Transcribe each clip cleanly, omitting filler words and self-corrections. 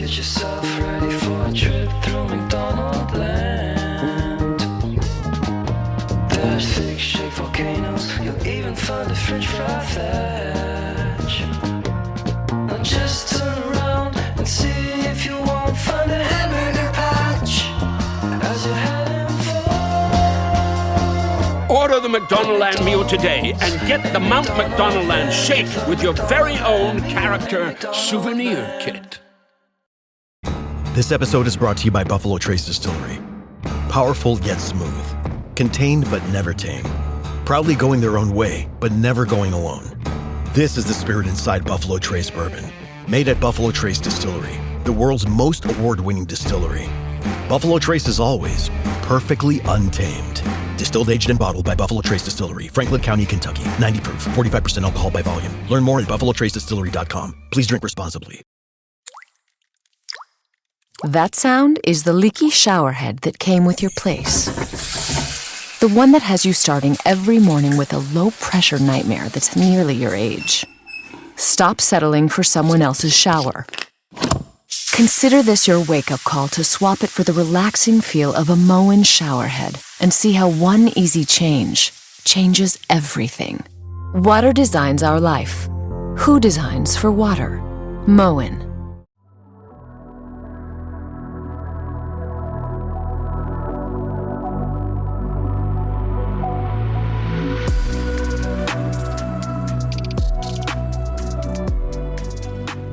Get yourself ready for a trip through McDonald land. There's fig-shaped volcanoes, you'll even find a French fry thatch. Now just turn around and see if you won't find a hamburger patch as you're heading for. Order the McDonaldland meal today and get the Mount McDonaldland shake with your very own character souvenir kit. This episode is brought to you by Buffalo Trace Distillery. Powerful yet smooth. Contained but never tame. Proudly going their own way, but never going alone. This is the spirit inside Buffalo Trace Bourbon. Made at Buffalo Trace Distillery, the world's most award-winning distillery. Buffalo Trace is always perfectly untamed. Distilled, aged, and bottled by Buffalo Trace Distillery, Franklin County, Kentucky. 90 proof, 45% alcohol by volume. Learn more at buffalotracedistillery.com. Please drink responsibly. That sound is the leaky shower head that came with your place. The one that has you starting every morning with a low-pressure nightmare that's nearly your age. Stop settling for someone else's shower. Consider this your wake-up call to swap it for the relaxing feel of a Moen shower head and see how one easy change changes everything. Water designs our life. Who designs for water? Moen.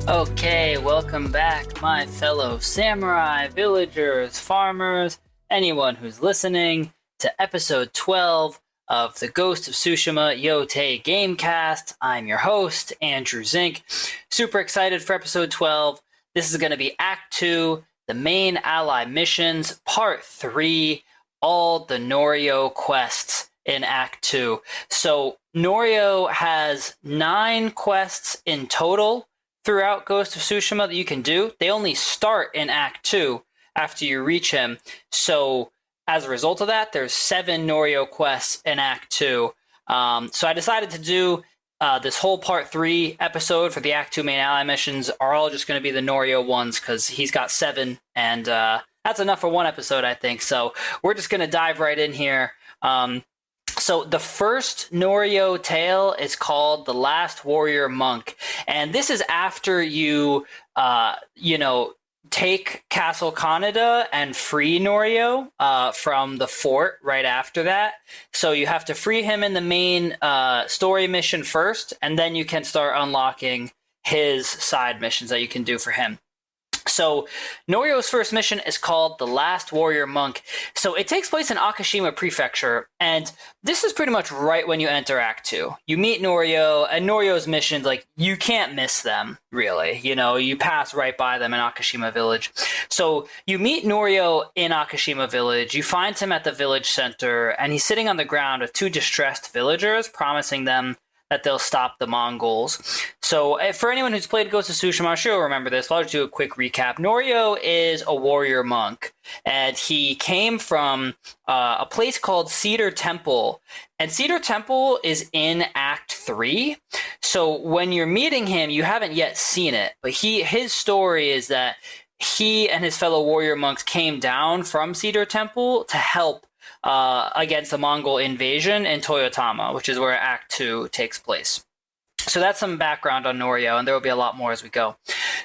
Okay, welcome back, my fellow samurai, villagers, farmers, anyone who's listening to episode 12 of the Ghost of Tsushima Yotei Gamecast. I'm your host, Andrew Zink. Super excited for episode 12. This is going to be Act 2, the main ally missions, Part 3, all the Norio quests in Act 2. So Norio has 9 quests in total throughout Ghost of Tsushima that you can do. They only start in Act 2 after you reach him. So as a result of that, there's 7 Norio quests in Act 2. So I decided to do this whole Part 3 episode for the Act 2 main ally missions are all just going to be the Norio ones because he's got 7, and that's enough for one episode, I think. So we're just going to dive right in here. So the first Norio tale is called The Last Warrior Monk. And this is after you, take Castle Kaneda and free Norio from the fort right after that. So you have to free him in the main story mission first, and then you can start unlocking his side missions that you can do for him. So Norio's first mission is called The Last Warrior Monk. So it takes place in Akashima Prefecture, and this is pretty much right when you enter Act 2. You meet Norio, and Norio's missions, you can't miss them, really. You pass right by them in Akashima Village. So you meet Norio in Akashima Village, you find him at the village center, and he's sitting on the ground with 2 distressed villagers, promising them that they'll stop the Mongols. So for anyone who's played Ghost of Tsushima, I'm sure you'll remember this, but I'll just do a quick recap. Norio is a warrior monk, and he came from a place called Cedar Temple. And Cedar Temple is in Act 3. So when you're meeting him, you haven't yet seen it, but his story is that he and his fellow warrior monks came down from Cedar Temple to help against the Mongol invasion in Toyotama, which is where Act 2 takes place. So that's some background on Norio, and there will be a lot more as we go.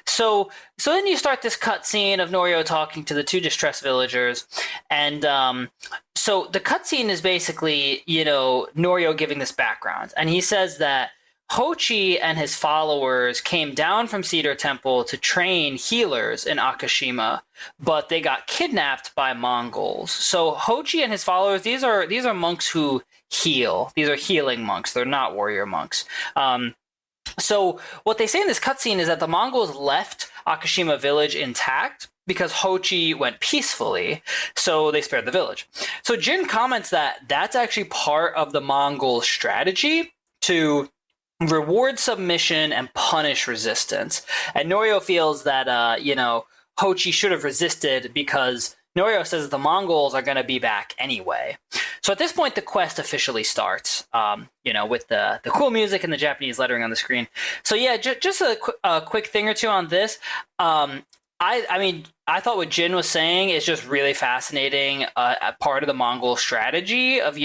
So then you start this cutscene of Norio talking to the 2 distressed villagers, and so the cutscene is basically, Norio giving this background, and he says that Hochi and his followers came down from Cedar Temple to train healers in Akashima, but they got kidnapped by Mongols. So Hochi and his followers, these are monks who heal. These are healing monks. They're not warrior monks. So what they say in this cutscene is that the Mongols left Akashima village intact because Hochi went peacefully, so they spared the village. So Jin comments that that's actually part of the Mongol strategy to reward submission and punish resistance. And Norio feels that, Hochi should have resisted because Norio says that the Mongols are going to be back anyway. So at this point, the quest officially starts, with the cool music and the Japanese lettering on the screen. So yeah, just a quick thing or two on this. I mean, I thought what Jin was saying is just really fascinating. A part of the Mongol strategy of,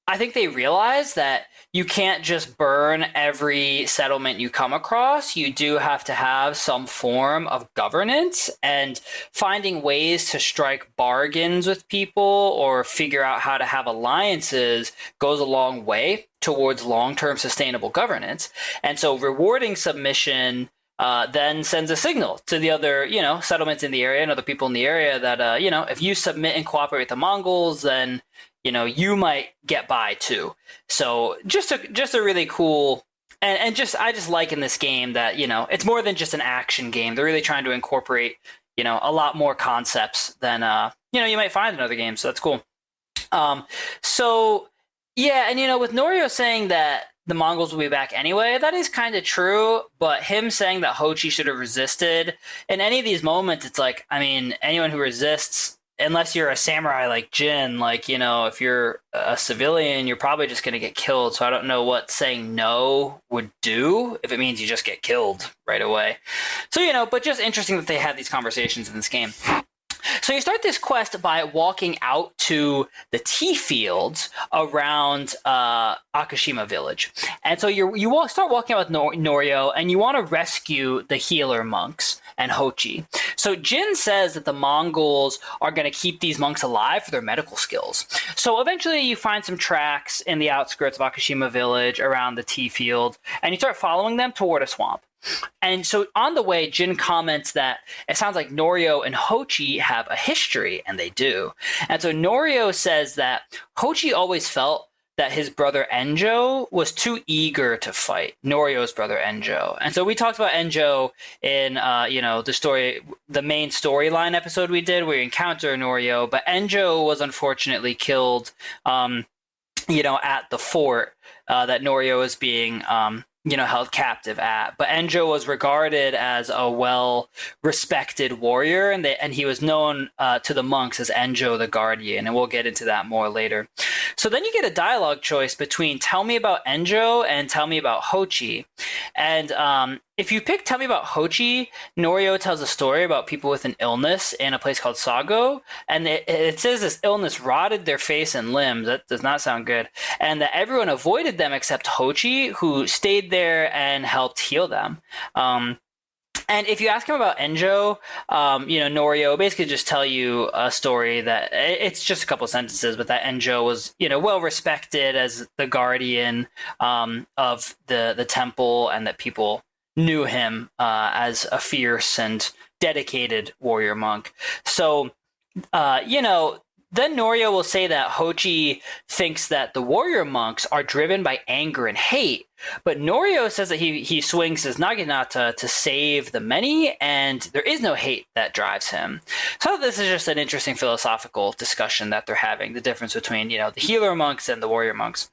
I think they realize that you can't just burn every settlement you come across. You do have to have some form of governance, and finding ways to strike bargains with people or figure out how to have alliances goes a long way towards long-term sustainable governance. And so rewarding submission then sends a signal to the other, settlements in the area and other people in the area that, if you submit and cooperate with the Mongols, then you might get by too. So just a really cool, and just I just like in this game that it's more than just an action game. They're really trying to incorporate a lot more concepts than you might find in other games. So that's cool. So yeah, and with Norio saying that the Mongols will be back anyway, that is kind of true. But him saying that Hochi should have resisted in any of these moments, it's like, I mean, anyone who resists, unless you're a samurai like Jin, if you're a civilian, you're probably just going to get killed. So I don't know what saying no would do if it means you just get killed right away. So, but just interesting that they had these conversations in this game. So you start this quest by walking out to the tea fields around Akashima village. And so you start walking out with Norio, and you want to rescue the healer monks and Hochi. So Jin says that the Mongols are going to keep these monks alive for their medical skills. So eventually you find some tracks in the outskirts of Akashima village around the tea field, and you start following them toward a swamp. And so on the way, Jin comments that it sounds like Norio and Hochi have a history, and they do. And so Norio says that Hochi always felt that his brother Enjo was too eager to fight, Norio's brother Enjo. And so we talked about Enjo in, the main storyline episode we did where you encounter Norio, but Enjo was unfortunately killed, at the fort that Norio was being held captive at. But Enjo was regarded as a well-respected warrior, and he was known to the monks as Enjo the Guardian, and we'll get into that more later. So then you get a dialogue choice between tell me about Enjo and tell me about Hochi. And if you pick tell me about Hochi, Norio tells a story about people with an illness in a place called Sago, and it says this illness rotted their face and limbs. That does not sound good. And that everyone avoided them except Hochi, who stayed there and helped heal them. And if you ask him about Enjo, Norio basically just tell you a story that it's just a couple sentences, but that Enjo was, well respected as the guardian of the temple, and that people knew him as a fierce and dedicated warrior monk. So, then Norio will say that Hochi thinks that the warrior monks are driven by anger and hate, but Norio says that he swings his naginata to save the many, and there is no hate that drives him. So this is just an interesting philosophical discussion that they're having, the difference between, the healer monks and the warrior monks.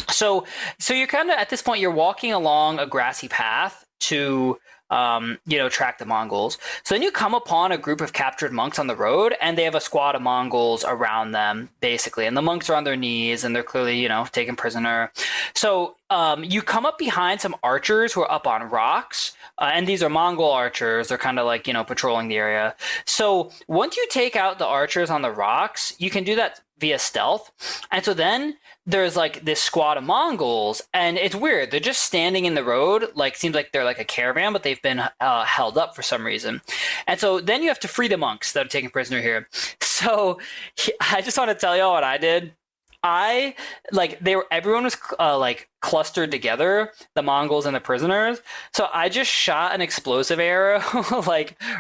So you're kind of, at this point, you're walking along a grassy path to track the Mongols. So then you come upon a group of captured monks on the road, and they have a squad of Mongols around them, basically. And the monks are on their knees, and they're clearly, taken prisoner. So you come up behind some archers who are up on rocks, and these are Mongol archers. They're kind of like, patrolling the area. So once you take out the archers on the rocks, you can do that via stealth. And so then there's like this squad of Mongols, and it's weird. They're just standing in the road, seems like they're like a caravan, but they've been held up for some reason. And so then you have to free the monks that are taken prisoner here. So I just want to tell y'all what I did. Everyone was clustered together, the Mongols and the prisoners. So I just shot an explosive arrow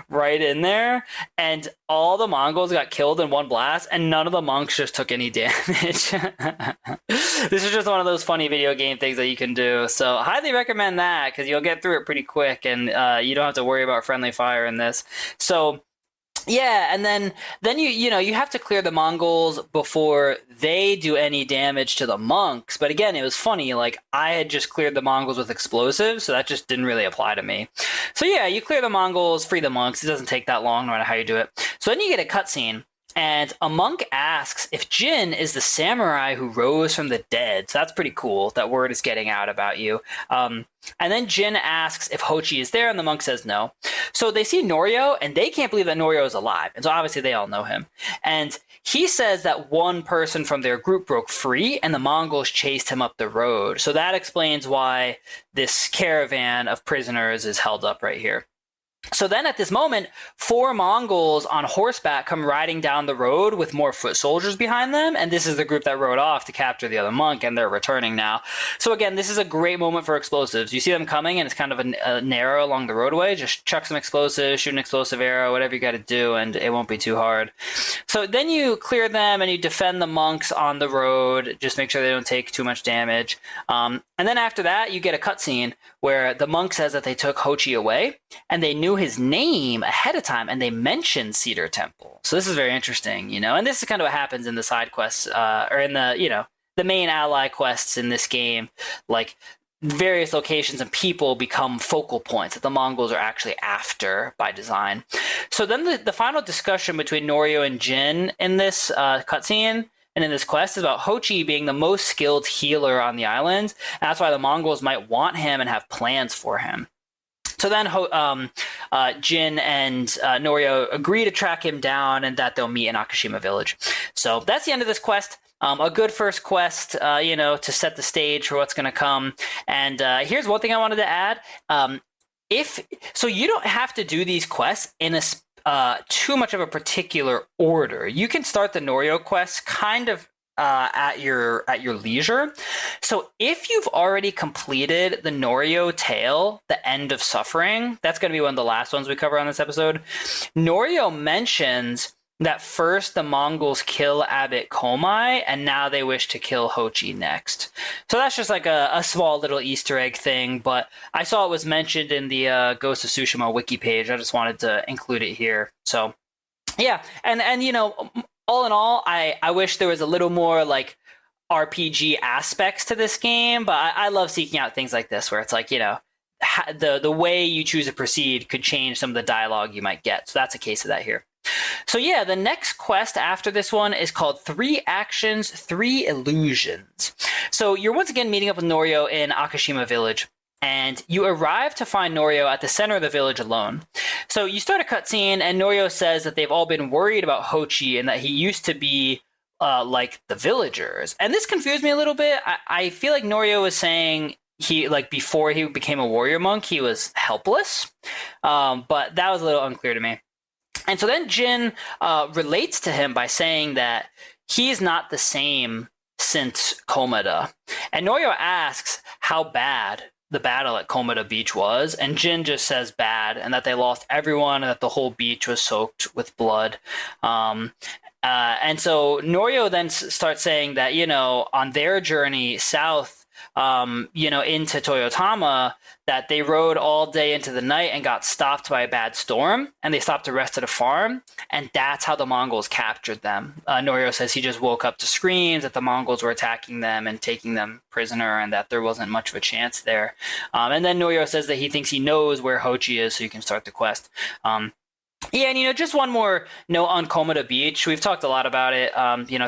right in there, and all the Mongols got killed in one blast, and none of the monks just took any damage. This is just one of those funny video game things that you can do. So I highly recommend that, because you'll get through it pretty quick, and you don't have to worry about friendly fire in this. So yeah, and then you have to clear the Mongols before they do any damage to the monks. But again, it was funny. I had just cleared the Mongols with explosives, so that just didn't really apply to me. So yeah, you clear the Mongols, free the monks. It doesn't take that long, no matter how you do it. So then you get a cutscene And a monk asks if Jin is the samurai who rose from the dead. So that's pretty cool. That word is getting out about you. And then Jin asks if Hochi is there, and the monk says no. So they see Norio, and they can't believe that Norio is alive. And so obviously they all know him. And he says that one person from their group broke free, and the Mongols chased him up the road. So that explains why this caravan of prisoners is held up right here. So then at this moment, 4 Mongols on horseback come riding down the road with more foot soldiers behind them. And this is the group that rode off to capture the other monk, and they're returning now. So again, this is a great moment for explosives. You see them coming, and it's kind of a narrow along the roadway. Just chuck some explosives, shoot an explosive arrow, whatever you got to do, and it won't be too hard. So then you clear them, and you defend the monks on the road. Just make sure they don't take too much damage. And then after that, you get a cutscene where the monk says that they took Hochi away, and they knew his name ahead of time, and they mentioned Cedar Temple. So this is very interesting, and this is kind of what happens in the side quests, or in the, the main ally quests in this game. Like, various locations and people become focal points that the Mongols are actually after by design. So then the final discussion between Norio and Jin in this cutscene and in this quest is about Hochi being the most skilled healer on the island. And that's why the Mongols might want him and have plans for him. So then Jin and Norio agree to track him down, and that they'll meet in Akashima village. So that's the end of this quest. A good first quest, to set the stage for what's going to come. And here's one thing I wanted to add. So you don't have to do these quests in too much of a particular order. You can start the Norio quests kind of at your leisure. So if you've already completed the Norio tale, The End of Suffering, that's going to be one of the last ones we cover on this episode. Norio mentions that first the Mongols kill Abbot Komai, and now they wish to kill Hochi next. So that's just like a small little Easter egg thing, but I saw it was mentioned in the Ghost of Tsushima wiki page. I just wanted to include it here. So yeah, and all in all, I wish there was a little more like RPG aspects to this game, but I love seeking out things like this where it's like, the way you choose to proceed could change some of the dialogue you might get. So that's a case of that here. So yeah, the next quest after this one is called 3 Actions, 3 Illusions. So you're once again meeting up with Norio in Akashima village, and you arrive to find Norio at the center of the village alone. So you start a cutscene, and Norio says that they've all been worried about Hochi and that he used to be like the villagers. And this confused me a little bit. I feel like Norio was saying before he became a warrior monk, he was helpless. But that was a little unclear to me. And so then Jin relates to him by saying that he's not the same since Komada. And Norio asks how bad the battle at Komada Beach was, and Jin just says bad, and that they lost everyone, and that the whole beach was soaked with blood. And so Norio then starts saying that, on their journey south, into Toyotama, that they rode all day into the night and got stopped by a bad storm, and they stopped to rest at a farm, and that's how the Mongols captured them. Norio says he just woke up to screams that the Mongols were attacking them and taking them prisoner, and that there wasn't much of a chance there. And then Norio says that he thinks he knows where Hochi is, so you can start the quest. Yeah, and just one more note on Komada Beach. We've talked a lot about it,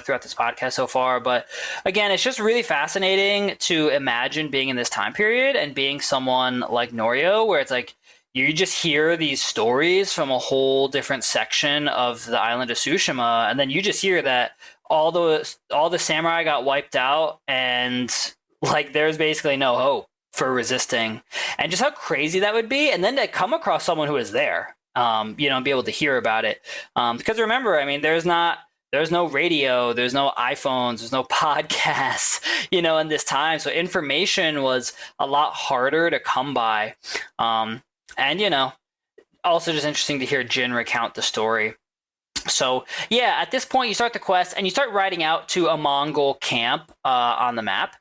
throughout this podcast so far. But again, it's just really fascinating to imagine being in this time period and being someone like Norio, where it's like you just hear these stories from a whole different section of the island of Tsushima, and then you just hear that all the samurai got wiped out, and like there's basically no hope for resisting, and just how crazy that would be. And then to come across someone who is there. And be able to hear about it. Because remember, there's no radio, there's no iPhones, there's no podcasts, in this time. So information was a lot harder to come by. And also just interesting to hear Jin recount the story. So yeah, at this point you start the quest and you start riding out to a Mongol camp on the map.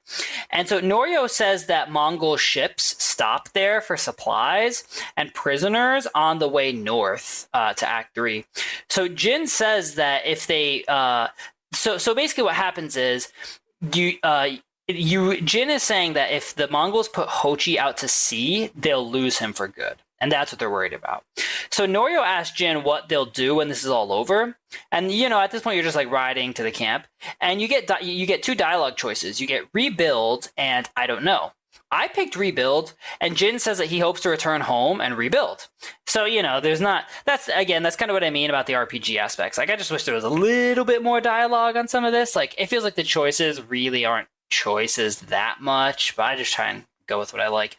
And so Norio says that Mongol ships stop there for supplies and prisoners on the way north to Act 3. So Jin says that if they so basically what happens is Jin is saying that if the Mongols put Hochi out to sea, they'll lose him for good. And that's what they're worried about. So Norio asks Jin what they'll do when this is all over. And, at this point, you're just like riding to the camp. And you get two dialogue choices. You get rebuild and I don't know. I picked rebuild, and Jin says that he hopes to return home and rebuild. So, that's kind of what I mean about the RPG aspects. Like, I just wish there was a little bit more dialogue on some of this. Like, it feels like the choices really aren't choices that much, but I just try and go with what I like.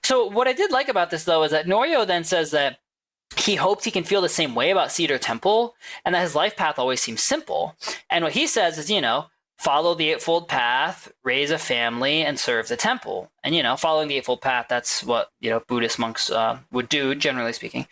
So what I did like about this, though, is that Norio then says that he hopes he can feel the same way about Cedar Temple, and that his life path always seems simple. And what he says is, follow the Eightfold Path, raise a family, and serve the temple. And, following the Eightfold Path, that's what, Buddhist monks would do, generally speaking.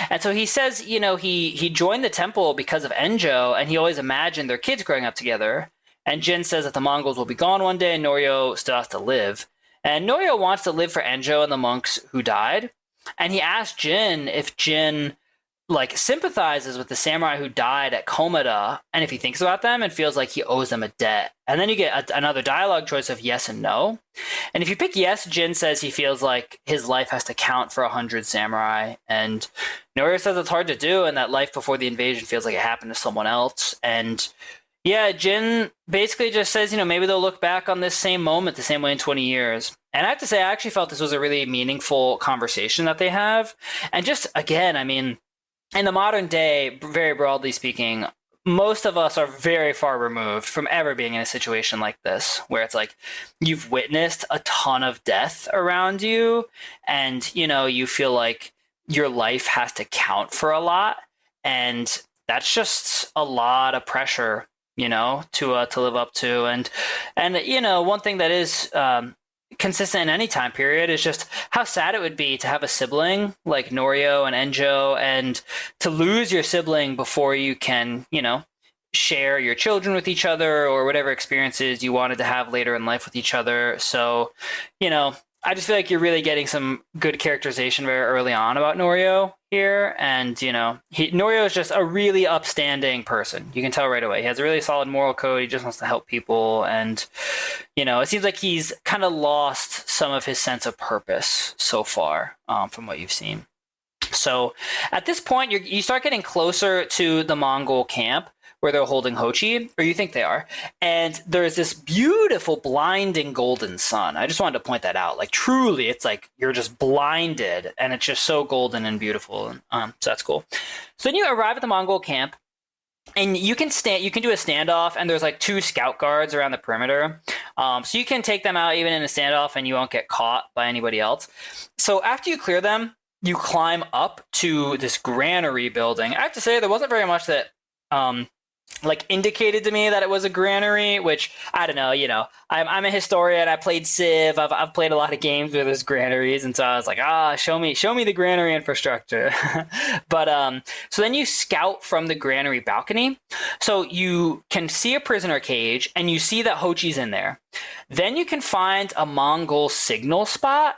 And so he says, he joined the temple because of Enjo, and he always imagined their kids growing up together. And Jin says that the Mongols will be gone one day, and Norio still has to live. And Norio wants to live for Enjo and the monks who died. And he asked Jin if Jin sympathizes with the samurai who died at Komada, and if he thinks about them and feels like he owes them a debt. And then you get another dialogue choice of yes and no. And if you pick yes, Jin says he feels like his life has to count for 100 samurai. And Norio says it's hard to do, and that life before the invasion feels like it happened to someone else. And yeah, Jin basically just says, maybe they'll look back on this same moment the same way in 20 years. And I have to say, I actually felt this was a really meaningful conversation that they have. And just, again, in the modern day, very broadly speaking, most of us are very far removed from ever being in a situation like this, where it's like you've witnessed a ton of death around you, and, you feel like your life has to count for a lot. And that's just a lot of pressure, to live up to. And one thing that is consistent in any time period is just how sad it would be to have a sibling like Norio and Enjo, and to lose your sibling before you can, share your children with each other, or whatever experiences you wanted to have later in life with each other. So, I just feel like you're really getting some good characterization very early on about Norio here. And, Norio is just a really upstanding person. You can tell right away. He has a really solid moral code. He just wants to help people. And, it seems like he's kind of lost some of his sense of purpose so far, from what you've seen. So at this point, you start getting closer to the Mongol camp where they're holding Hochi, or you think they are. And there's this beautiful, blinding golden sun. I just wanted to point that out. Like, truly, it's like you're just blinded, and it's just so golden and beautiful. So that's cool. So then you arrive at the Mongol camp, and you can do a standoff, and there's like 2 scout guards around the perimeter. So you can take them out even in a standoff, and you won't get caught by anybody else. So after you clear them, you climb up to this granary building. I have to say, there wasn't very much that indicated to me that it was a granary, which I don't know, I'm a historian. I played Civ. I've played a lot of games where there's granaries. And so I was like, show me the granary infrastructure. But, so then you scout from the granary balcony. So you can see a prisoner cage, and you see that Hochi's in there. Then you can find a Mongol signal spot.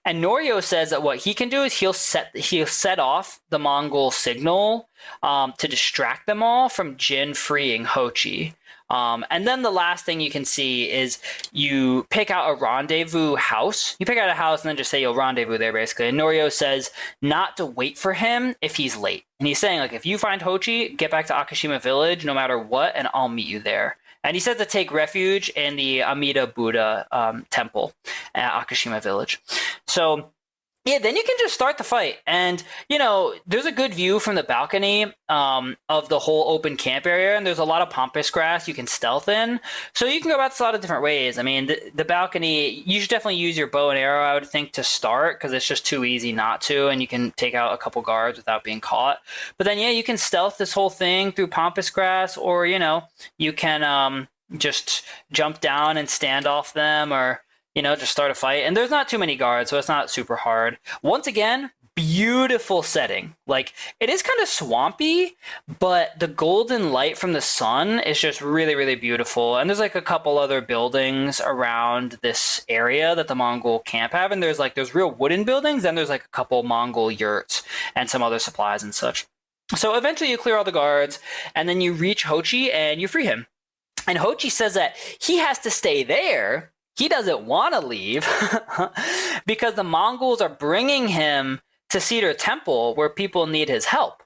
And Norio says that what he can do is he'll set off the Mongol signal to distract them all from Jin freeing Hochi. And then the last thing you can see is you pick out a rendezvous house. You pick out a house and then just say you'll rendezvous there, basically. And Norio says not to wait for him if he's late. And he's saying, if you find Hochi, get back to Akashima Village no matter what, and I'll meet you there. And he says to take refuge in the Amida Buddha temple at Akashima Village. So, yeah, then you can just start the fight. And, there's a good view from the balcony of the whole open camp area. And there's a lot of pampas grass you can stealth in. So you can go about this a lot of different ways. The balcony, you should definitely use your bow and arrow, I would think, to start, because it's just too easy not to. And you can take out a couple guards without being caught. But then, yeah, you can stealth this whole thing through pampas grass, or, you can just jump down and stand off them, or just start a fight. And there's not too many guards, so it's not super hard. Once again, beautiful setting. It is kind of swampy, but the golden light from the sun is just really, really beautiful. And there's a couple other buildings around this area that the Mongol camp have. And there's real wooden buildings, and there's a couple Mongol yurts and some other supplies and such. So eventually you clear all the guards, and then you reach Hochi and you free him. And Hochi says that he has to stay there. He doesn't want to leave because the Mongols are bringing him to Cedar Temple where people need his help.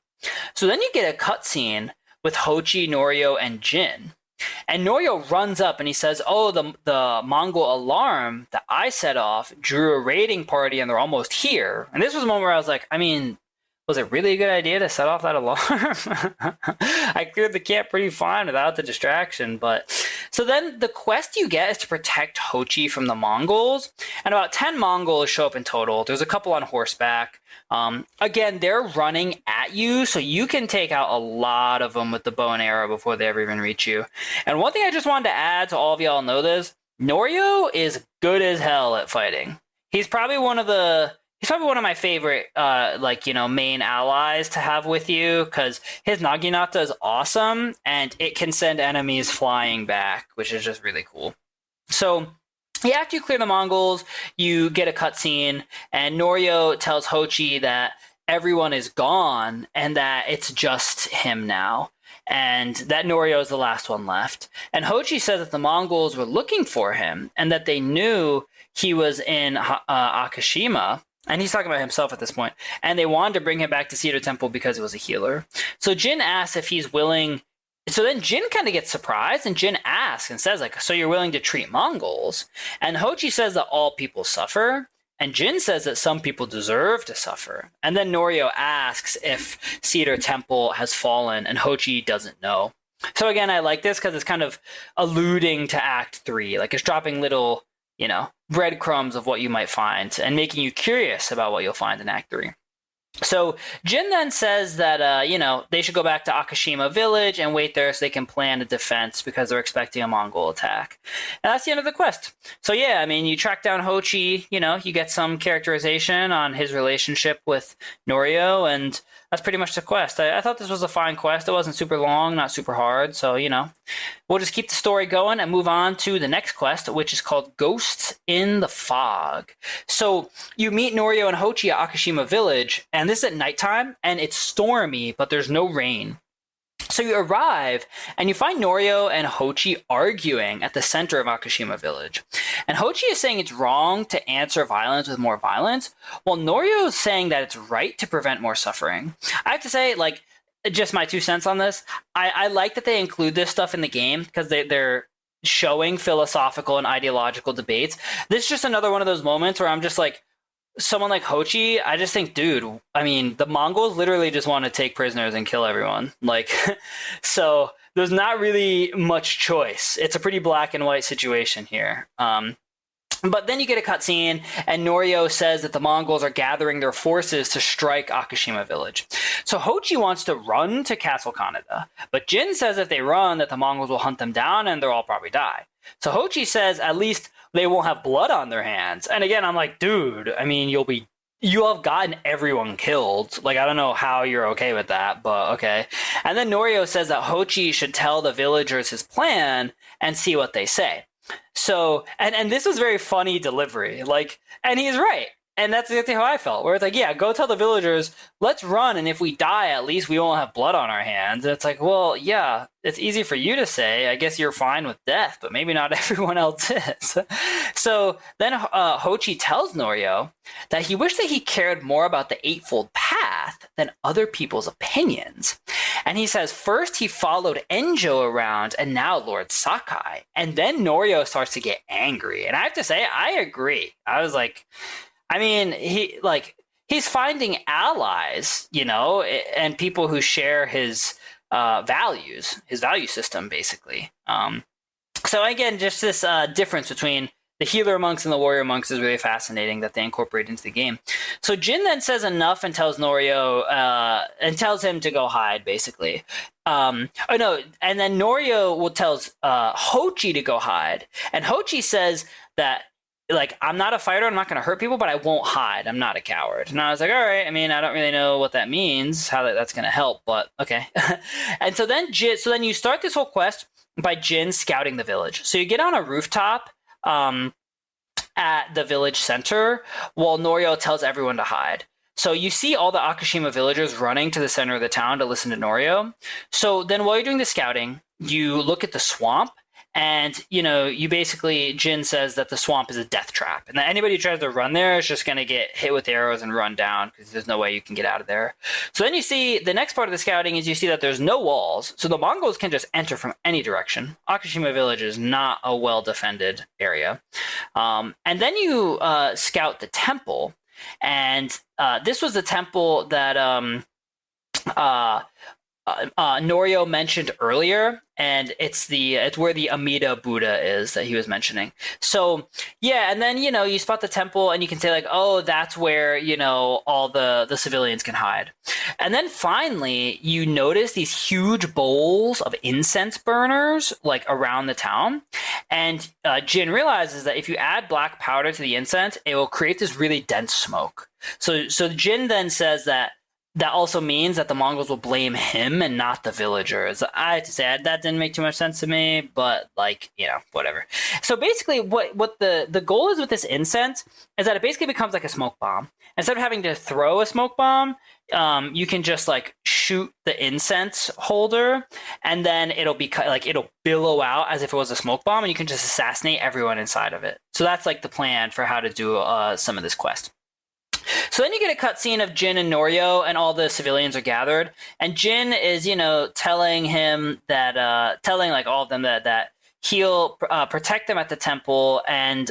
So then you get a cutscene with Hochi, Norio, and Jin. And Norio runs up and he says, oh, the Mongol alarm that I set off drew a raiding party and they're almost here. And this was a moment where I was like, I mean, was it really a good idea to set off that alarm? I cleared the camp pretty fine without the distraction. But so then the quest you get is to protect Hochi from the Mongols. And about 10 Mongols show up in total. There's a couple on horseback. Again, they're running at you, so you can take out a lot of them with the bow and arrow before they ever even reach you. And one thing I just wanted to add to all of y'all know this, Norio is good as hell at fighting. He's probably one of my favorite, main allies to have with you, because his Naginata is awesome, and it can send enemies flying back, which is just really cool. So, yeah, after you clear the Mongols, you get a cutscene, and Norio tells Hochi that everyone is gone, and that it's just him now, and that Norio is the last one left. And Hochi says that the Mongols were looking for him, and that they knew he was in Akashima. And he's talking about himself at this point. And they wanted to bring him back to Cedar Temple because it was a healer. So Jin asks if he's willing. So then Jin kind of gets surprised. And Jin asks and says, so you're willing to treat Mongols? And Hochi says that all people suffer. And Jin says that some people deserve to suffer. And then Norio asks if Cedar Temple has fallen. And Hochi doesn't know. So again, I like this because it's kind of alluding to Act 3. Like it's dropping little, breadcrumbs of what you might find and making you curious about what you'll find in Act 3. So Jin then says that, they should go back to Akashima village and wait there so they can plan a defense because they're expecting a Mongol attack. And that's the end of the quest. So yeah, you track down Hochi, you get some characterization on his relationship with Norio, and that's pretty much the quest. I thought this was a fine quest. It wasn't super long, not super hard. So, we'll just keep the story going and move on to the next quest, which is called Ghosts in the Fog. So you meet Norio and Hochi at Akashima village, and this is at nighttime, and it's stormy, but there's no rain. So you arrive, and you find Norio and Hochi arguing at the center of Akashima village. And Hochi is saying it's wrong to answer violence with more violence, while Norio is saying that it's right to prevent more suffering. I have to say, just my 2 cents on this, I like that they include this stuff in the game, because they're showing philosophical and ideological debates. This is just another one of those moments where I'm just like, someone like Hochi, I just think, dude, the Mongols literally just want to take prisoners and kill everyone. So there's not really much choice. It's a pretty black and white situation here. But then you get a cutscene, and Norio says that the Mongols are gathering their forces to strike Akashima village. So Hochi wants to run to Castle Kaneda, but Jin says if they run, that the Mongols will hunt them down and they'll all probably die. So Hochi says at least they won't have blood on their hands. And again, I'm like, dude, you'll have gotten everyone killed. I don't know how you're okay with that, but okay. And then Norio says that Hochi should tell the villagers his plan and see what they say. So, and this was very funny delivery, and he's right. And that's exactly how I felt, where it's yeah, go tell the villagers, let's run, and if we die, at least we won't have blood on our hands. And it's well, yeah, it's easy for you to say. I guess you're fine with death, but maybe not everyone else is. So then Hochi tells Norio that he wished that he cared more about the Eightfold Path than other people's opinions. And he says first he followed Enjo around and now Lord Sakai. And then Norio starts to get angry. And I have to say, I agree. I was he's finding allies, and people who share his values, his value system, basically. So again, just this difference between the healer monks and the warrior monks is really fascinating that they incorporate into the game. So Jin then says enough and tells Norio, and tells him to go hide, basically. And then Norio tells Hochi to go hide. And Hochi says that, I'm not a fighter, I'm not going to hurt people, but I won't hide. I'm not a coward. And I was like, all right, I don't really know what that means, how that's going to help, but okay. And so then you start this whole quest by Jin scouting the village. So you get on a rooftop at the village center while Norio tells everyone to hide. So you see all the Akashima villagers running to the center of the town to listen to Norio. So then while you're doing the scouting, you look at the swamp, And, you basically, Jin says that the swamp is a death trap and that anybody who tries to run there is just going to get hit with arrows and run down because there's no way you can get out of there. So then you see the next part of the scouting is you see that there's no walls. So the Mongols can just enter from any direction. Akashima village is not a well-defended area. And then you scout the temple. And this was the temple that Norio mentioned earlier, and it's where the Amida Buddha is that he was mentioning. So yeah, and then you spot the temple, and you can say like, oh, that's where all the civilians can hide. And then finally, you notice these huge bowls of incense burners like around the town, and Jin realizes that if you add black powder to the incense, it will create this really dense smoke. So Jin then says that also means that the Mongols will blame him and not the villagers. I have to say that didn't make too much sense to me, but whatever. So basically what the goal is with this incense is that it basically becomes like a smoke bomb. Instead of having to throw a smoke bomb, you can just like shoot the incense holder and then it'll billow out as if it was a smoke bomb and you can just assassinate everyone inside of it. So that's like the plan for how to do some of this quest. So then you get a cutscene of Jin and Norio, and all the civilians are gathered. And Jin is, telling him that, telling like all of them that he'll protect them at the temple, and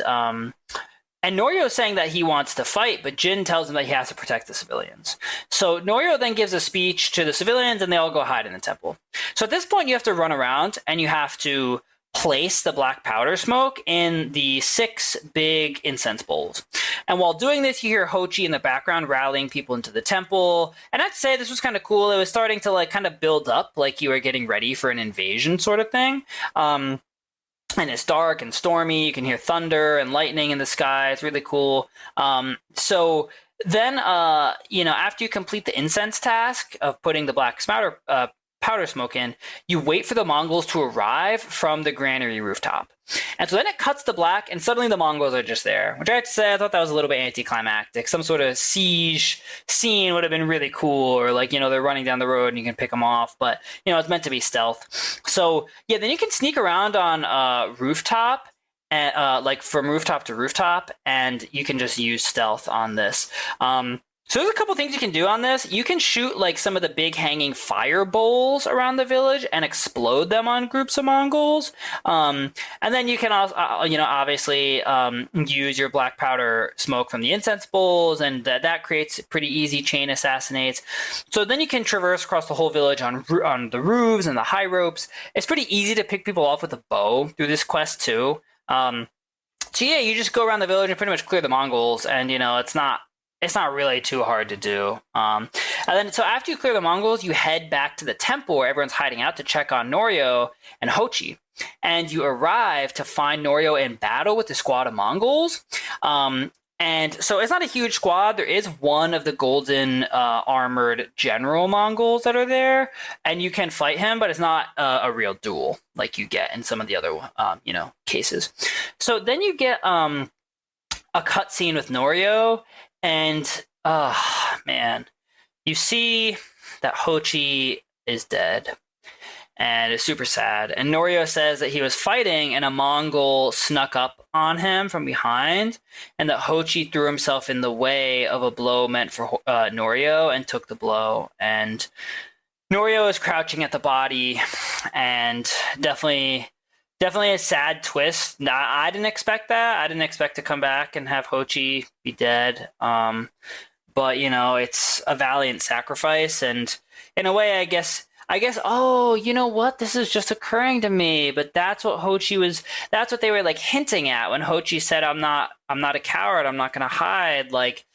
Norio is saying that he wants to fight, but Jin tells him that he has to protect the civilians. So Norio then gives a speech to the civilians, and they all go hide in the temple. So at this point, you have to run around, and you have to place the black powder smoke in the 6 big incense bowls. And while doing this, you hear Hochi in the background rallying people into the temple. And I'd say this was kind of cool. It was starting to like kind of build up like you were getting ready for an invasion sort of thing. And it's dark and stormy. You can hear thunder and lightning in the sky. It's really cool. So then, after you complete the incense task of putting the black powder smoke in, you wait for the Mongols to arrive from the granary rooftop. And so then it cuts to black, and suddenly the Mongols are just there, which I have to say, I thought that was a little bit anticlimactic. Some sort of siege scene would have been really cool, or like, they're running down the road and you can pick them off, but, it's meant to be stealth. So, yeah, then you can sneak around on rooftop, and like from rooftop to rooftop, and you can just use stealth on this. So there's a couple things you can do on this. You can shoot like some of the big hanging fire bowls around the village and explode them on groups of Mongols. And then you can also, obviously use your black powder smoke from the incense bowls, and that creates pretty easy chain assassinates. So then you can traverse across the whole village on the roofs and the high ropes. It's pretty easy to pick people off with a bow through this quest too. So yeah, you just go around the village and pretty much clear the Mongols, and it's not really too hard to do. And then, so after you clear the Mongols, you head back to the temple where everyone's hiding out to check on Norio and Hochi. And you arrive to find Norio in battle with the squad of Mongols. And so it's not a huge squad. There is one of the golden armored general Mongols that are there, and you can fight him, but it's not a real duel like you get in some of the other, cases. So then you get a cutscene with Norio. And, man, you see that Hochi is dead, and it's super sad. And Norio says that he was fighting, and a Mongol snuck up on him from behind, and that Hochi threw himself in the way of a blow meant for Norio and took the blow. And Norio is crouching at the body, and definitely a sad twist. I didn't expect that. I didn't expect to come back and have Hochi be dead. But, it's a valiant sacrifice. And in a way, I guess, oh, you know what? This is just occurring to me. But that's what that's what they were like hinting at when Hochi said, I'm not a coward. I'm not going to hide. Like,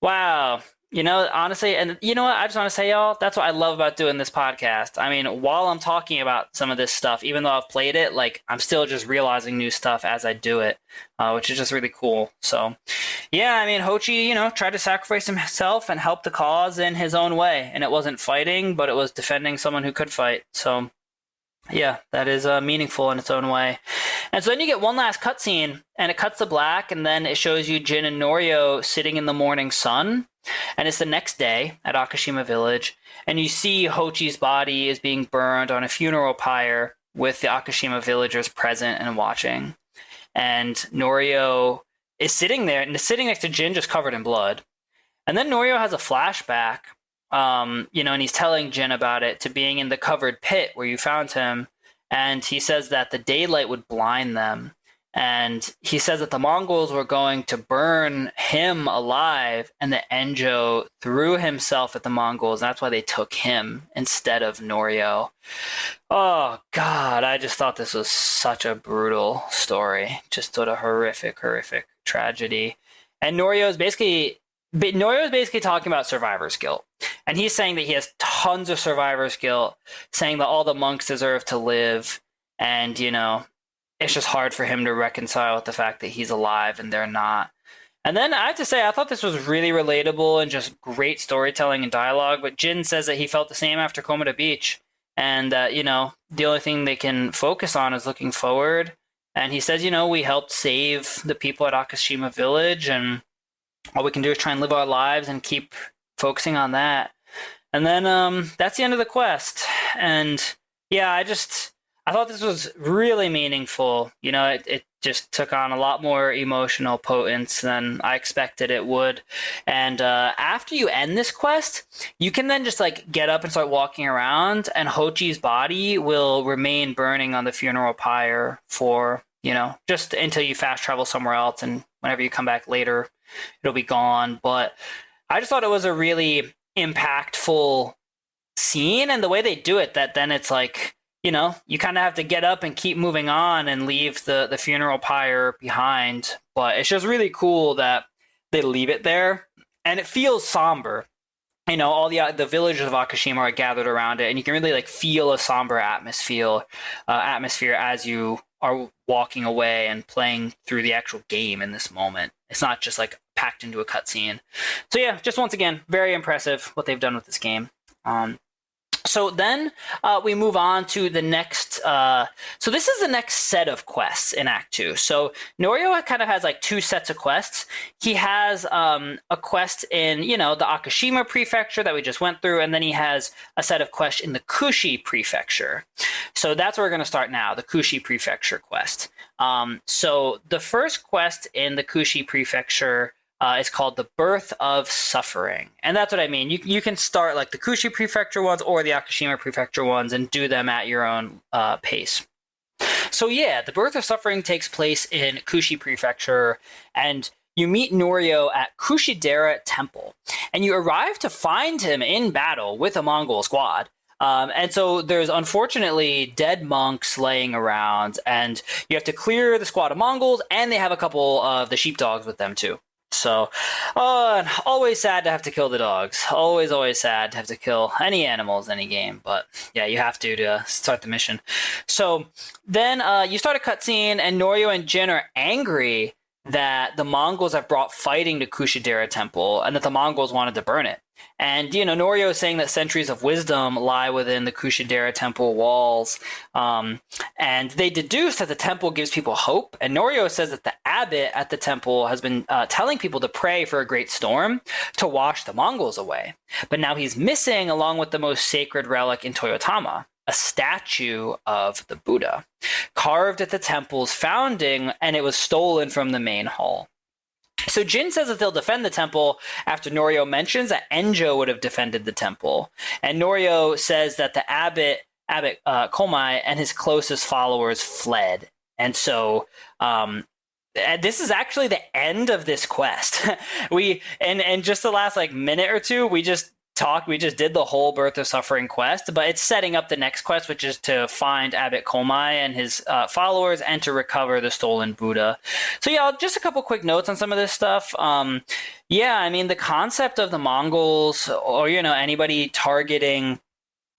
wow. Honestly, and you know what? I just want to say, y'all, that's what I love about doing this podcast. I mean, while I'm talking about some of this stuff, even though I've played it, like, I'm still just realizing new stuff as I do it, which is just really cool. So, yeah, I mean, Hochi, tried to sacrifice himself and help the cause in his own way. And it wasn't fighting, but it was defending someone who could fight. So, yeah, that is meaningful in its own way. And so then you get one last cutscene, and it cuts to black, and then it shows you Jin and Norio sitting in the morning sun. And it's the next day at Akashima Village, and you see Hochi's body is being burned on a funeral pyre with the Akashima villagers present and watching. And Norio is sitting there and is sitting next to Jin, just covered in blood. And then Norio has a flashback, and he's telling Jin about it, to being in the covered pit where you found him. And he says that the daylight would blind them. And he says that the Mongols were going to burn him alive, and that Enjo threw himself at the Mongols. That's why they took him instead of Norio. Oh, God, I just thought this was such a brutal story. Just sort of horrific tragedy. And Norio is basically talking about survivor's guilt. And he's saying that he has tons of survivor's guilt, saying that all the monks deserve to live. And, it's just hard for him to reconcile with the fact that he's alive and they're not. And then I have to say, I thought this was really relatable and just great storytelling and dialogue. But Jin says that he felt the same after Komoda Beach. And, the only thing they can focus on is looking forward. And he says, we helped save the people at Akashima Village. And all we can do is try and live our lives and keep focusing on that. And then that's the end of the quest. And, yeah, I thought this was really meaningful. It just took on a lot more emotional potence than I expected it would. And after you end this quest, you can then just get up and start walking around, and Hochi's body will remain burning on the funeral pyre for, just until you fast travel somewhere else. And whenever you come back later, it'll be gone. But I just thought it was a really impactful scene, and the way they do it, that then it's you kind of have to get up and keep moving on and leave the funeral pyre behind. But it's just really cool that they leave it there. And it feels somber. All the villagers of Akashima are gathered around it, and you can really feel a somber atmosphere as you are walking away and playing through the actual game in this moment. It's not just packed into a cutscene. So yeah, just once again, very impressive what they've done with this game. So then we move on to the next. So this is the next set of quests in Act 2. So Norio kind of has two sets of quests. He has a quest in, the Akashima prefecture that we just went through, and then he has a set of quests in the Kushi prefecture. So that's where we're going to start now, the Kushi prefecture quest. So the first quest in the Kushi prefecture is called the Birth of Suffering. And that's what I mean. You can start the Kushi prefecture ones or the Akashima prefecture ones and do them at your own pace. So yeah, the Birth of Suffering takes place in Kushi prefecture, and you meet Norio at Kushidera Temple. And you arrive to find him in battle with a Mongol squad. And so there's unfortunately dead monks laying around, and you have to clear the squad of Mongols, and they have a couple of the sheepdogs with them too. So, always sad to have to kill the dogs. Always sad to have to kill any animals in any game. But yeah, you have to start the mission. So then you start a cutscene, and Norio and Jin are angry that the Mongols have brought fighting to Kushidera Temple, and that the Mongols wanted to burn it. And, Norio is saying that centuries of wisdom lie within the Kushidera Temple walls. And they deduce that the temple gives people hope. And Norio says that the abbot at the temple has been telling people to pray for a great storm to wash the Mongols away. But now he's missing, along with the most sacred relic in Toyotama, a statue of the Buddha, carved at the temple's founding, and it was stolen from the main hall. So Jin says that they'll defend the temple after Norio mentions that Enjo would have defended the temple. And Norio says that the abbot Komai and his closest followers fled. And so this is actually the end of this quest. And just the last minute or two, we just did the whole Birth of Suffering quest, but it's setting up the next quest, which is to find Abbot Komai and his followers and to recover the stolen Buddha. So yeah, just a couple quick notes on some of this stuff. The concept of the Mongols or, anybody targeting.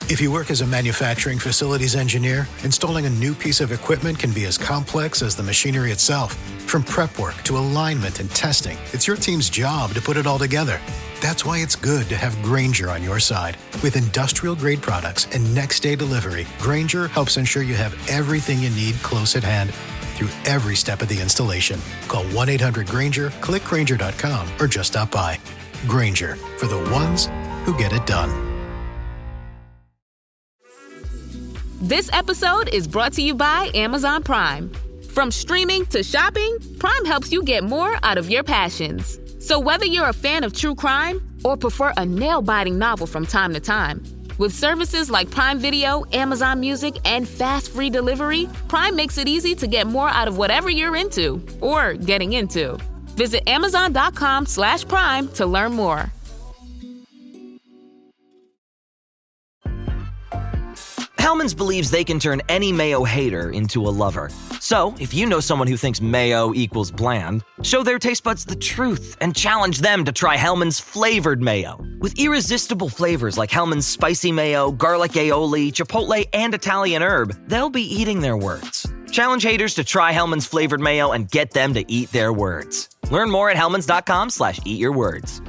If you work as a manufacturing facilities engineer, installing a new piece of equipment can be as complex as the machinery itself. From prep work to alignment and testing, it's your team's job to put it all together. That's why it's good to have Grainger on your side. With industrial-grade products and next-day delivery, Grainger helps ensure you have everything you need close at hand through every step of the installation. Call 1-800-GRAINGER, click Grainger.com, or just stop by. Grainger, for the ones who get it done. This episode is brought to you by Amazon Prime. From streaming to shopping, Prime helps you get more out of your passions. So whether you're a fan of true crime or prefer a nail-biting novel from time to time, with services like Prime Video, Amazon Music, and fast free delivery, Prime makes it easy to get more out of whatever you're into or getting into. Visit Amazon.com/Prime to learn more. Hellmann's believes they can turn any mayo hater into a lover. So, if you know someone who thinks mayo equals bland, show their taste buds the truth and challenge them to try Hellmann's flavored mayo. With irresistible flavors like Hellmann's spicy mayo, garlic aioli, chipotle, and Italian herb, they'll be eating their words. Challenge haters to try Hellmann's flavored mayo and get them to eat their words. Learn more at hellmanns.com/eatyourwords.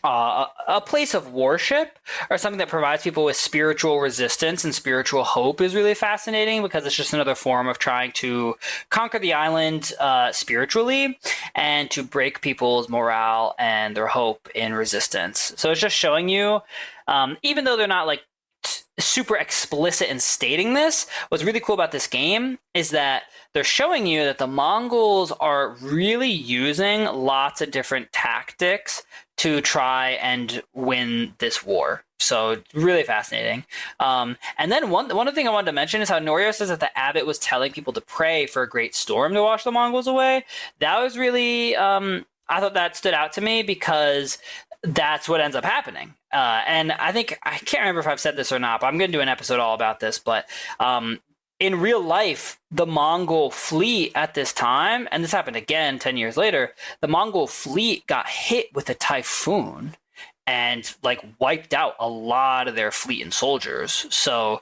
A place of worship or something that provides people with spiritual resistance and spiritual hope is really fascinating because it's just another form of trying to conquer the island spiritually and to break people's morale and their hope in resistance. So it's just showing you, even though they're not like super explicit in stating this, what's really cool about this game is that they're showing you that the Mongols are really using lots of different tactics to try and win this war. So really fascinating. And then one other thing I wanted to mention is how Norio says that the abbot was telling people to pray for a great storm to wash the Mongols away. That was really, I thought that stood out to me because that's what ends up happening. And I can't remember if I've said this or not, but I'm going to do an episode all about this. But in real life, the Mongol fleet at this time, and this happened again 10 years later, the Mongol fleet got hit with a typhoon and like wiped out a lot of their fleet and soldiers. So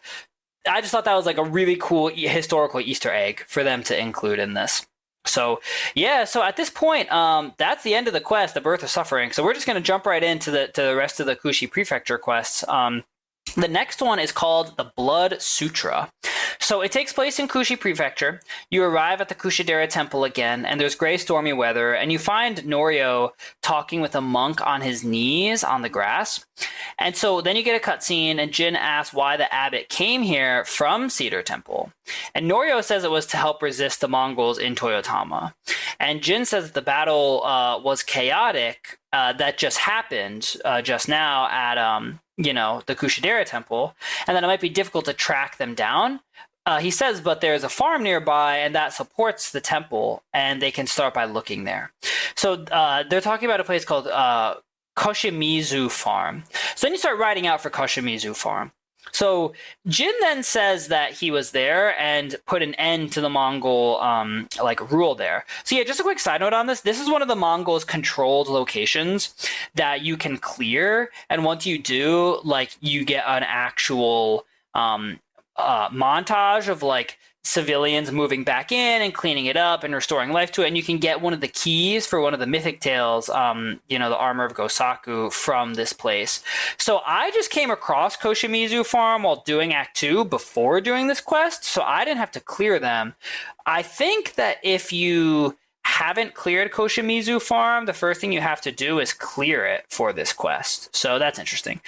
I just thought that was like a really cool historical Easter egg for them to include in this. So yeah, so at this point, that's the end of the quest, the Birth of Suffering. So we're just going to jump right into the rest of the Kushi Prefecture quests. The next one is called the Blood Sutra. So it takes place in Kushi Prefecture. You arrive at the Kushidera Temple again, and there's gray, stormy weather, and you find Norio talking with a monk on his knees on the grass. And so then you get a cutscene, and Jin asks why the abbot came here from Cedar Temple. And Norio says it was to help resist the Mongols in Toyotama. And Jin says that the battle was chaotic, that just happened just now at the Kushidera Temple, and that it might be difficult to track them down. He says, but there's a farm nearby, and that supports the temple, and they can start by looking there. So they're talking about a place called Koshimizu Farm. So then you start riding out for Koshimizu Farm. So Jin then says that he was there and put an end to the Mongol rule there. So yeah, just a quick side note on this. This is one of the Mongols' controlled locations that you can clear, and once you do, like, you get an actual montage of like civilians moving back in and cleaning it up and restoring life to it, and you can get one of the keys for one of the mythic tales, the Armor of Gosaku, from this place. So I just came across Koshimizu Farm while doing Act 2 before doing this quest, so I didn't have to clear them. I think that if you haven't cleared Koshimizu Farm, the first thing you have to do is clear it for this quest. So that's interesting.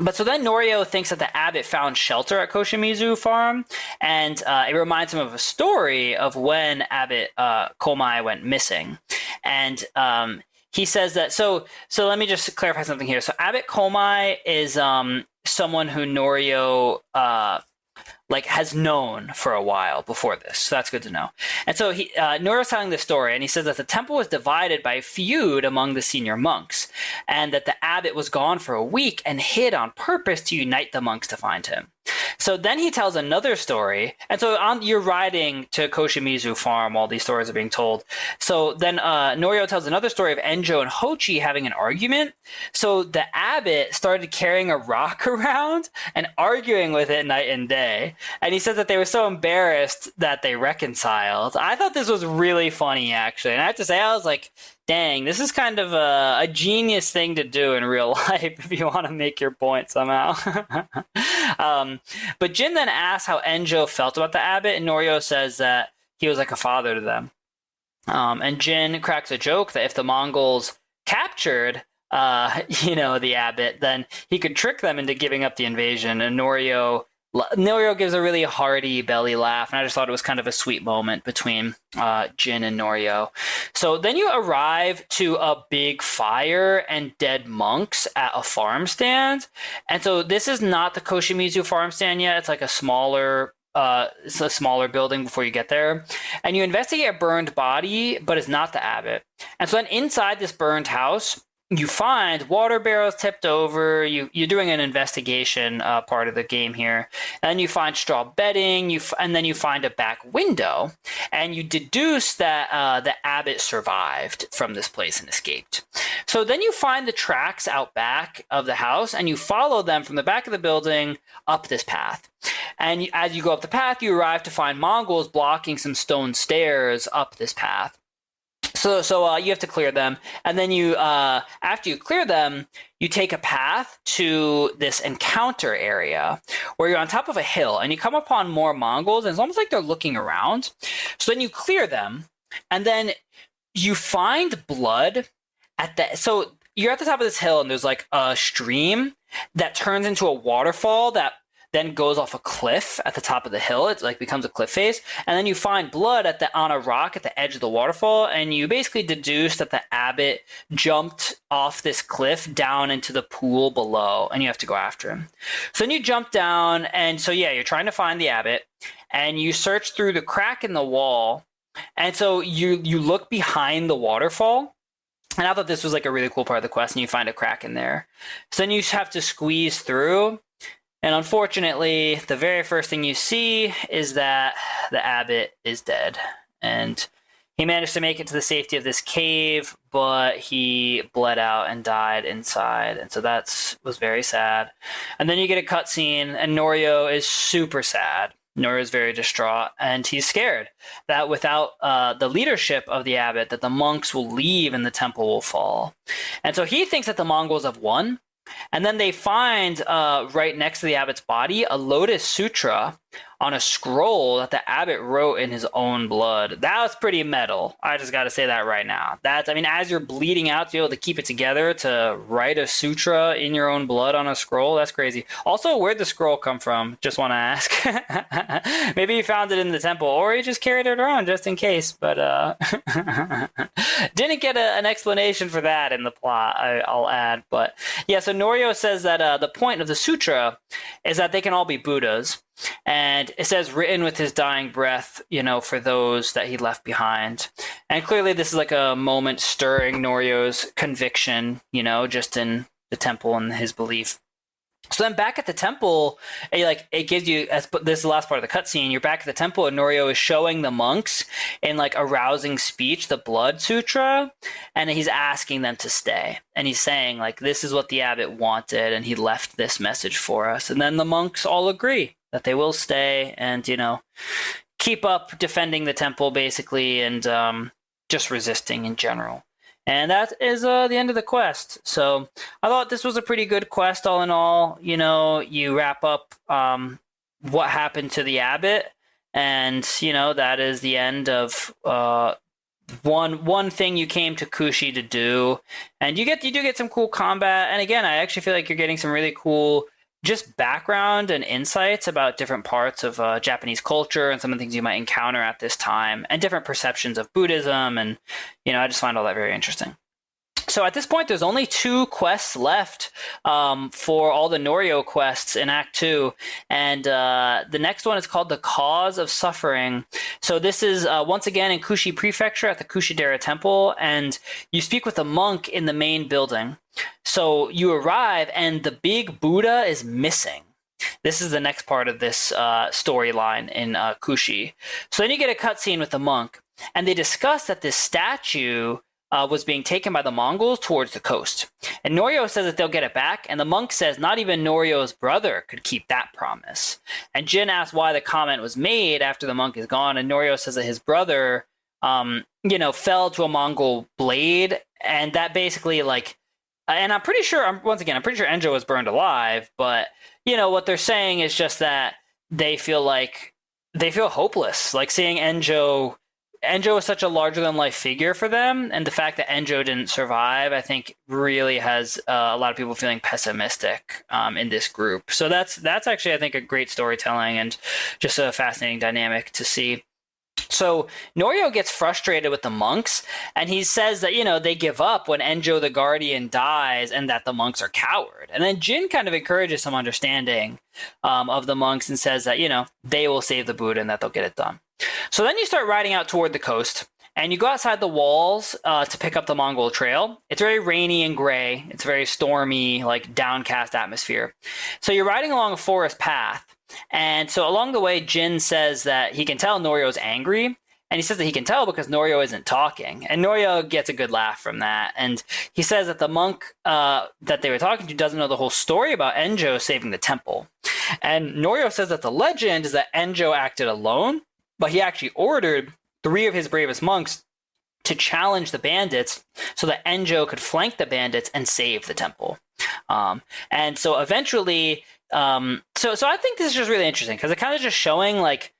But so then Norio thinks that the abbot found shelter at Koshimizu Farm, and it reminds him of a story of when Abbot Komai went missing. And he says that, so let me just clarify something here. So Abbot Komai is someone who Norio has known for a while before this. So that's good to know. And so Norio's telling this story, and he says that the temple was divided by a feud among the senior monks, and that the abbot was gone for a week and hid on purpose to unite the monks to find him. So then he tells another story, and so you're riding to Koshimizu Farm while these stories are being told. So then Norio tells another story of Enjo and Hochi having an argument. So the abbot started carrying a rock around and arguing with it night and day, and he said that they were so embarrassed that they reconciled. I thought this was really funny, actually, and I have to say, I was like, dang, this is kind of a genius thing to do in real life if you want to make your point somehow. But Jin then asks how Enjo felt about the abbot, and Norio says that he was like a father to them. And Jin cracks a joke that if the Mongols captured the abbot, then he could trick them into giving up the invasion. And Norio Norio gives a really hearty belly laugh, and I just thought it was kind of a sweet moment between Jin and Norio. So then you arrive to a big fire and dead monks at a farm stand. And so this is not the Koshimizu farm stand yet. It's like a smaller building before you get there. And you investigate a burned body, but it's not the abbot. And so then inside this burned house, you find water barrels tipped over. You're doing an investigation part of the game here. And then you find straw bedding, and then you find a back window. And you deduce that the abbot survived from this place and escaped. So then you find the tracks out back of the house, and you follow them from the back of the building up this path. And as you go up the path, you arrive to find Mongols blocking some stone stairs up this path. So you have to clear them, and then you, after you clear them, you take a path to this encounter area where you're on top of a hill, and you come upon more Mongols, and it's almost like they're looking around. So then you clear them, and then you find blood so you're at the top of this hill, and there's like a stream that turns into a waterfall that then goes off a cliff at the top of the hill. It like becomes a cliff face, and then you find blood on a rock at the edge of the waterfall, and you basically deduce that the abbot jumped off this cliff down into the pool below, and you have to go after him. So then you jump down, and so you're trying to find the abbot, and you search through the crack in the wall, and so you look behind the waterfall. And I thought this was like a really cool part of the quest, and you find a crack in there. So then you have to squeeze through. And unfortunately, the very first thing you see is that the abbot is dead. And he managed to make it to the safety of this cave, but he bled out and died inside. And so that was very sad. And then you get a cutscene, and Norio is super sad. Norio is very distraught, and he's scared that without the leadership of the abbot, that the monks will leave and the temple will fall. And so he thinks that the Mongols have won. And then they find right next to the abbot's body a Lotus Sutra on a scroll that the abbot wrote in his own blood. That was pretty metal. I just got to say that right now. As you're bleeding out to be able to keep it together, to write a sutra in your own blood on a scroll, that's crazy. Also, where'd the scroll come from? Just want to ask. Maybe he found it in the temple, or he just carried it around just in case. But didn't get an explanation for that in the plot, I'll add. But yeah, so Norio says that the point of the sutra is that they can all be Buddhas. And it says written with his dying breath, for those that he left behind. And clearly this is like a moment stirring Norio's conviction, just in the temple and his belief. So then back at the temple, it gives you, this is the last part of the cutscene, you're back at the temple, and Norio is showing the monks in like a rousing speech, the Blood Sutra, and he's asking them to stay. And he's saying like, this is what the abbot wanted, and he left this message for us. And then the monks all agree that they will stay and, keep up defending the temple basically, and just resisting in general. And that is the end of the quest. So I thought this was a pretty good quest all in all. You wrap up what happened to the abbot, and, that is the end of one thing you came to Kushi to do. And you do get some cool combat. And again, I actually feel like you're getting some really cool just background and insights about different parts of Japanese culture and some of the things you might encounter at this time, and different perceptions of Buddhism. And, I just find all that very interesting. So at this point, there's only 2 quests left for all the Norio quests in Act 2. And the next one is called The Cause of Suffering. So this is once again in Kushi Prefecture at the Kushidera Temple. And you speak with a monk in the main building. So you arrive, and the big Buddha is missing. This is the next part of this storyline in Kushi. So then you get a cutscene with the monk, and they discuss that this statue was being taken by the Mongols towards the coast. And Norio says that they'll get it back, and the monk says not even Norio's brother could keep that promise. And Jin asks why the comment was made after the monk is gone, and Norio says that his brother, fell to a Mongol blade, and that basically, and I'm pretty sure Enjo was burned alive, but, what they're saying is just that they feel hopeless, like seeing Enjo Enjo is such a larger-than-life figure for them, and the fact that Enjo didn't survive, I think, really has a lot of people feeling pessimistic in this group. So that's actually, I think, a great storytelling and just a fascinating dynamic to see. So Norio gets frustrated with the monks, and he says that, they give up when Enjo the Guardian dies and that the monks are coward. And then Jin kind of encourages some understanding of the monks and says that, they will save the Buddha and that they'll get it done. So then you start riding out toward the coast, and you go outside the walls to pick up the Mongol trail. It's very rainy and gray. It's very stormy, like downcast atmosphere. So you're riding along a forest path. And so along the way, Jin says that he can tell Norio's angry. And he says that he can tell because Norio isn't talking. And Norio gets a good laugh from that. And he says that the monk that they were talking to doesn't know the whole story about Enjo saving the temple. And Norio says that the legend is that Enjo acted alone, but he actually ordered 3 of his bravest monks to challenge the bandits so that Enjo could flank the bandits and save the temple. And so eventually... So I think this is just really interesting because it kind of just showing, like,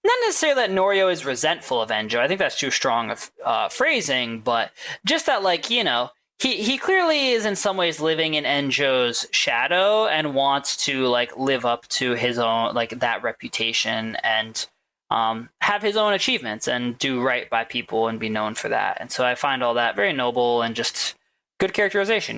not necessarily that Norio is resentful of Enjo. I think that's too strong of phrasing, but just that, like, he clearly is in some ways living in Enjo's shadow and wants to, like, live up to his own, like, that reputation and have his own achievements and do right by people and be known for that. And so I find all that very noble and just good characterization,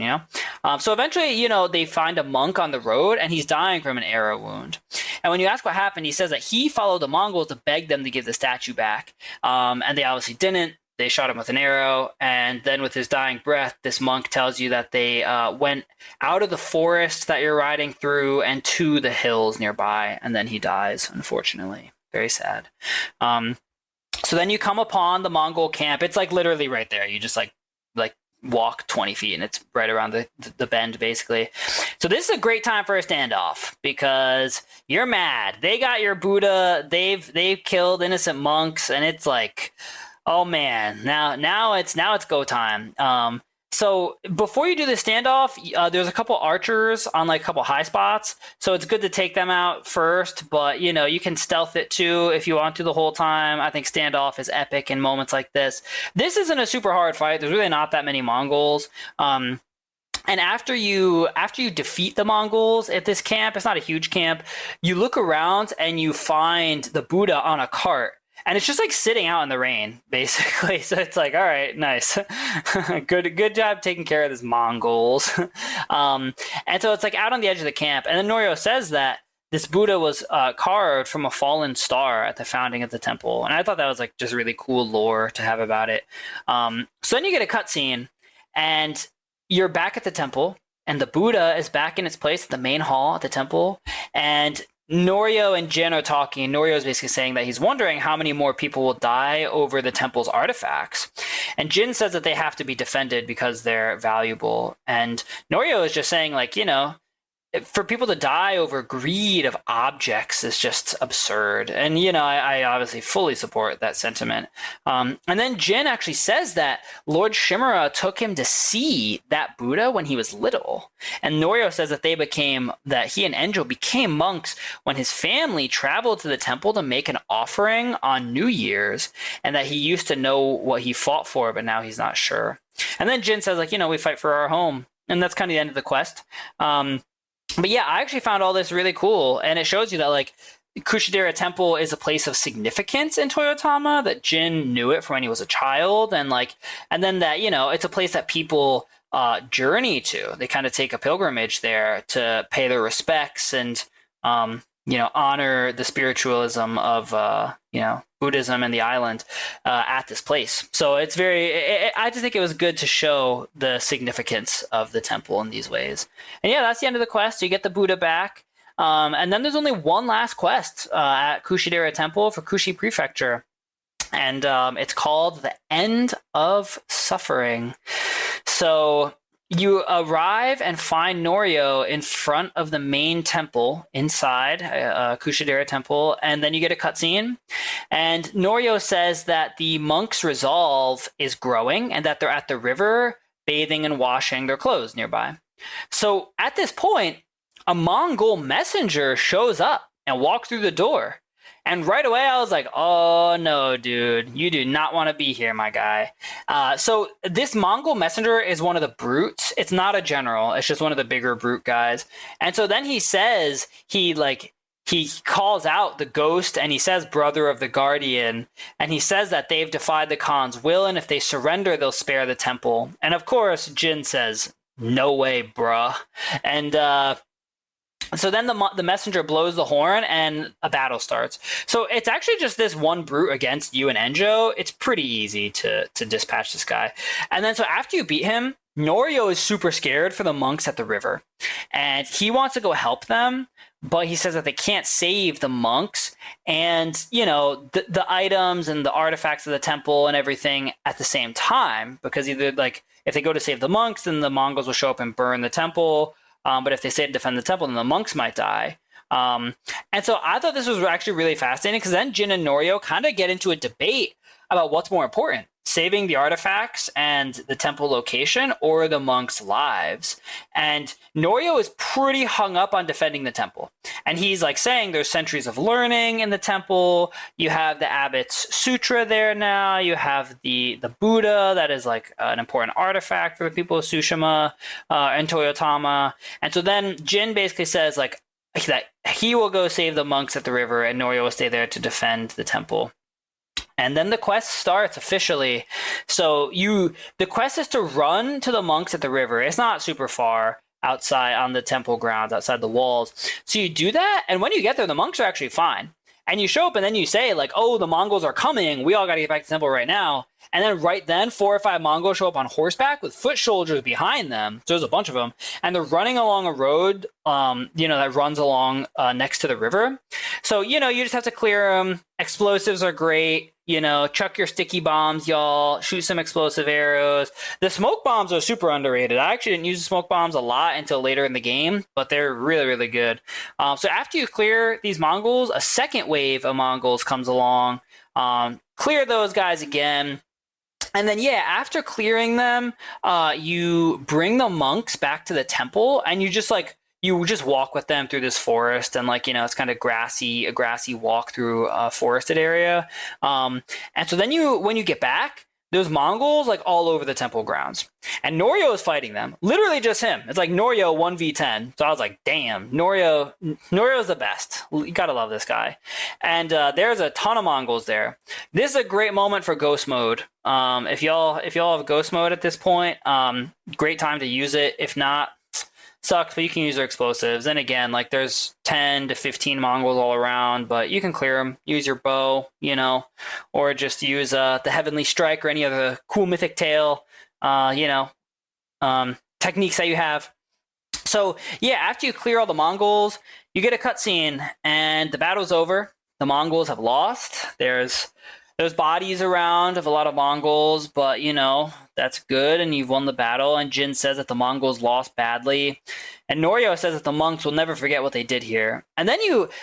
So eventually, they find a monk on the road, and he's dying from an arrow wound. And when you ask what happened, he says that he followed the Mongols to beg them to give the statue back. And they obviously didn't. They shot him with an arrow. And then with his dying breath, this monk tells you that they went out of the forest that you're riding through and to the hills nearby. And then he dies, unfortunately. Very sad. So then you come upon the Mongol camp. It's like literally right there. You just like walk 20 feet and it's right around the bend, basically. So this is a great time for a standoff because you're mad. They got your Buddha. They've killed innocent monks, and it's like, oh man, now it's go time. So before you do the standoff, there's a couple archers on like a couple high spots. So it's good to take them out first, but you can stealth it too if you want to the whole time. I think standoff is epic in moments like this. This isn't a super hard fight. There's really not that many Mongols. And after you defeat the Mongols at this camp, it's not a huge camp, you look around and you find the Buddha on a cart. And it's just like sitting out in the rain, basically. So it's like, all right, nice. Good job taking care of this Mongols. And so it's like out on the edge of the camp. And then Norio says that this Buddha was carved from a fallen star at the founding of the temple. And I thought that was like just really cool lore to have about it. So then you get a cutscene and you're back at the temple and the Buddha is back in its place at the main hall at the temple. And Norio and Jin are talking. Norio is basically saying that he's wondering how many more people will die over the temple's artifacts. And Jin says that they have to be defended because they're valuable. And Norio is just saying, like, for people to die over greed of objects is just absurd. And, I obviously fully support that sentiment. And then Jin actually says that Lord Shimura took him to see that Buddha when he was little. And Norio says that he and Enjo became monks when his family traveled to the temple to make an offering on New Year's, and that he used to know what he fought for, but now he's not sure. And then Jin says, like, we fight for our home. And that's kind of the end of the quest. But yeah, I actually found all this really cool, and it shows you that like Kushidera Temple is a place of significance in Toyotama, that Jin knew it from when he was a child, and then that it's a place that people journey to. They kind of take a pilgrimage there to pay their respects and honor the spiritualism of Buddhism and the island at this place. So it's I just think it was good to show the significance of the temple in these ways. And yeah, that's the end of the quest. So you get the Buddha back. And then there's only one last quest at Kushidera Temple for Kushi Prefecture. And it's called The End of Suffering. So you arrive and find Norio in front of the main temple inside Kushidera Temple, and then you get a cutscene. And Norio says that the monks' resolve is growing and that they're at the river bathing and washing their clothes nearby. So at this point, a Mongol messenger shows up and walks through the door. And right away, I was like, oh, no, dude. You do not want to be here, my guy. So this Mongol messenger is one of the brutes. It's not a general. It's just one of the bigger brute guys. And so then he says he calls out the ghost and he says brother of the guardian. And he says that they've defied the Khan's will. And if they surrender, they'll spare the temple. And of course, Jin says, no way, bruh. And so then the messenger blows the horn and a battle starts. So it's actually just this one brute against you and Enjo. It's pretty easy to dispatch this guy. And then so after you beat him, Norio is super scared for the monks at the river. And he wants to go help them, but he says that they can't save the monks and, you know, the items and the artifacts of the temple and everything at the same time, because either like if they go to save the monks, then the Mongols will show up and burn the temple. But if they stay to defend the temple, then the monks might die. And so I thought this was actually really fascinating because then Jin and Norio kind of get into a debate about what's more important, saving the artifacts and the temple location or the monks' lives. And Norio is pretty hung up on defending the temple. And he's like saying there's centuries of learning in the temple. You have the Abbot's Sutra there now. You have the Buddha that is like an important artifact for the people of Tsushima and Toyotama. And so then Jin basically says like that he will go save the monks at the river and Norio will stay there to defend the temple. And then the quest starts officially. So the quest is to run to the monks at the river. It's not super far outside on the temple grounds, outside the walls. So you do that, and when you get there, the monks are actually fine. And you show up and then you say like, oh, the Mongols are coming. We all got to get back to the temple right now. And then right then 4 or 5 Mongols show up on horseback with foot soldiers behind them. So there's a bunch of them. And they're running along a road, that runs along next to the river. So, you just have to clear them. Explosives are great. Chuck your sticky bombs, y'all. Shoot some explosive arrows. The smoke bombs are super underrated. I actually didn't use the smoke bombs a lot until later in the game, but they're really, really good. So after you clear these Mongols, a second wave of Mongols comes along. Clear those guys again. And then, after clearing them, you bring the monks back to the temple, and you just walk with them through this forest, and it's kind of a grassy walk through a forested area. And so then when you get back, there's Mongols all over the temple grounds, and Norio is fighting them. Literally just him. It's like Norio 1v10. So I was like, damn, Norio's the best. You gotta love this guy. And there's a ton of Mongols there. This is a great moment for ghost mode. If y'all have ghost mode at this point, great time to use it. If not, sucks, but you can use their explosives. And again, there's 10 to 15 Mongols all around, but you can clear them. Use your bow, or just use the Heavenly Strike or any other cool mythic tale, techniques that you have. So after you clear all the Mongols, you get a cutscene, and the battle's over. The Mongols have lost. There's bodies around of a lot of Mongols, but that's good, and you've won the battle. And Jin says that the Mongols lost badly, and Norio says that the monks will never forget what they did here. And then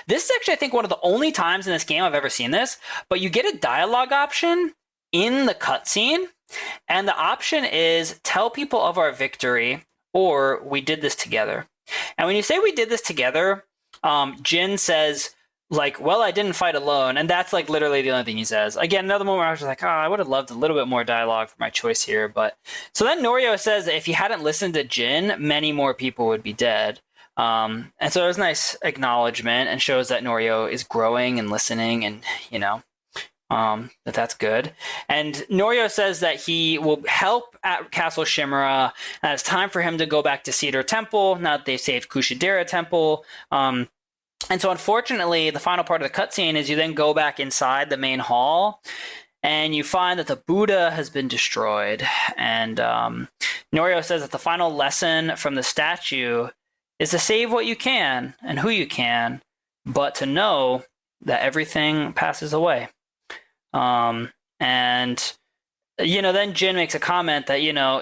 this is actually, I think, one of the only times in this game I've ever seen this, but you get a dialogue option in the cutscene, and the option is tell people of our victory, or we did this together. And when you say we did this together, Jin says, well, I didn't fight alone. And that's literally the only thing he says. Again, another moment where I was like, I would have loved a little bit more dialogue for my choice here. But so then Norio says that if he hadn't listened to Jin, many more people would be dead. And so it was a nice acknowledgement and shows that Norio is growing and listening, and, that's good. And Norio says that he will help at Castle Shimura, and it's time for him to go back to Cedar Temple now that they've saved Kushidera Temple. And so, unfortunately, the final part of the cutscene is you then go back inside the main hall, and you find that the Buddha has been destroyed. And Norio says that the final lesson from the statue is to save what you can and who you can, but to know that everything passes away. Then Jin makes a comment that,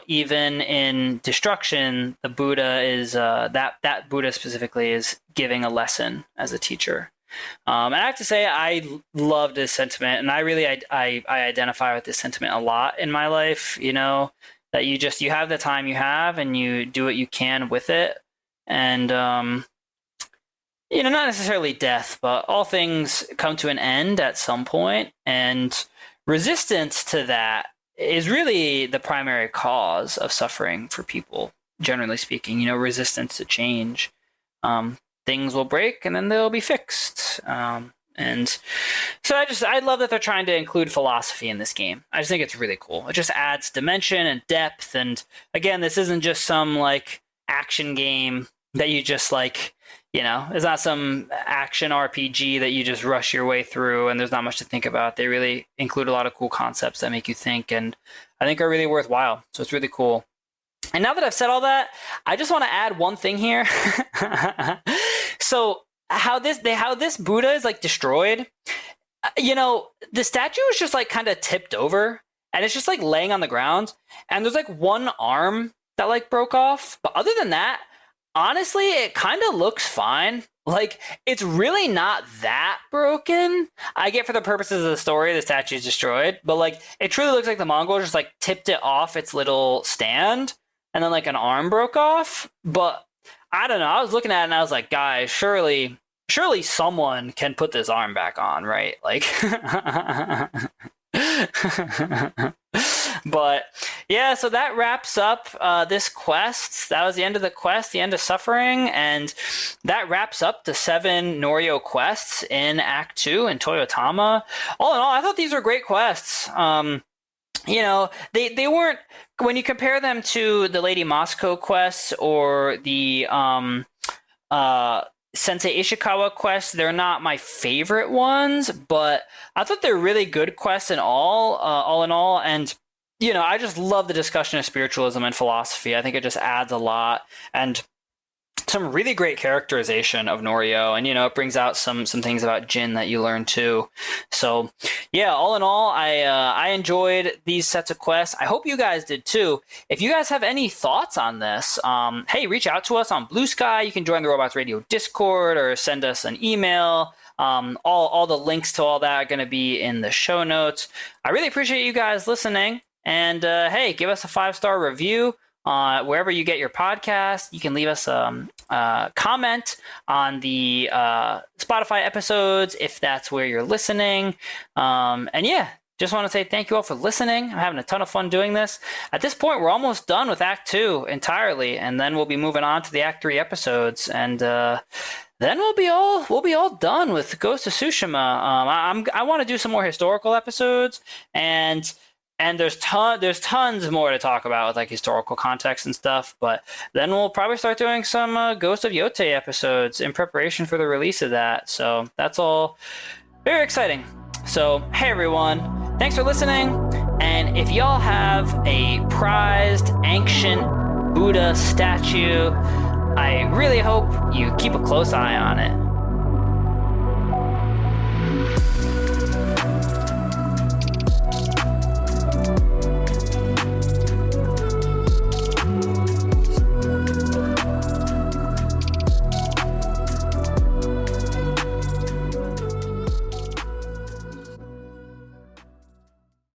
even in destruction, the Buddha is, that Buddha specifically is giving a lesson as a teacher. And I have to say, I love this sentiment, and I really, I identify with this sentiment a lot in my life, that you have the time you have and you do what you can with it. And, not necessarily death, but all things come to an end at some point, and resistance to that is really the primary cause of suffering for people, generally speaking. Resistance to change. Things will break and then they'll be fixed. And so I love that they're trying to include philosophy in this game. I just think it's really cool. It just adds dimension and depth. And again, this isn't just some like action game that you just like, it's not some action RPG that you just rush your way through and there's not much to think about. They really include a lot of cool concepts that make you think, and I think are really worthwhile. So it's really cool. And now that I've said all that, I just want to add one thing here. So how this Buddha is like destroyed, the statue is just like kind of tipped over and it's just like laying on the ground, and there's like one arm that like broke off, but other than that, honestly, it kind of looks fine. Like, it's really not that broken. I get for the purposes of the story, the statue is destroyed, but like, it truly looks like the Mongols just like tipped it off its little stand, and then like an arm broke off. But I don't know. I was looking at it and I was like, guys, surely someone can put this arm back on, right? Like, but yeah, so that wraps up this quest. That was the end of the quest, the end of suffering, and that wraps up the 7 Norio quests in Act 2 in Toyotama. All in all, I thought these were great quests. They weren't, when you compare them to the Lady Moscow quests or the Sensei Ishikawa quests, they're not my favorite ones, but I thought they're really good quests all in all. And, I just love the discussion of spiritualism and philosophy. I think it just adds a lot, and some really great characterization of Norio, and it brings out some things about Jin that you learn too. So yeah, all in all, I enjoyed these sets of quests. I hope you guys did too. If you guys have any thoughts on this, hey, reach out to us on Blue Sky. You can join the Robots Radio Discord or send us an email. All the links to all that are going to be in the show notes. I really appreciate you guys listening, and hey, give us a 5-star review wherever you get your podcast. You can leave us a comment on the Spotify episodes if that's where you're listening. And yeah, just want to say thank you all for listening. I'm having a ton of fun doing this. At this point, we're almost done with Act 2 entirely, and then we'll be moving on to the Act 3 episodes, and then we'll be all done with Ghost of Tsushima. I want to do some more historical episodes, and there's tons more to talk about with like historical context and stuff. But then we'll probably start doing some Ghost of Yotei episodes in preparation for the release of that. So that's all very exciting. So hey everyone, thanks for listening. And if y'all have a prized ancient Buddha statue, I really hope you keep a close eye on it.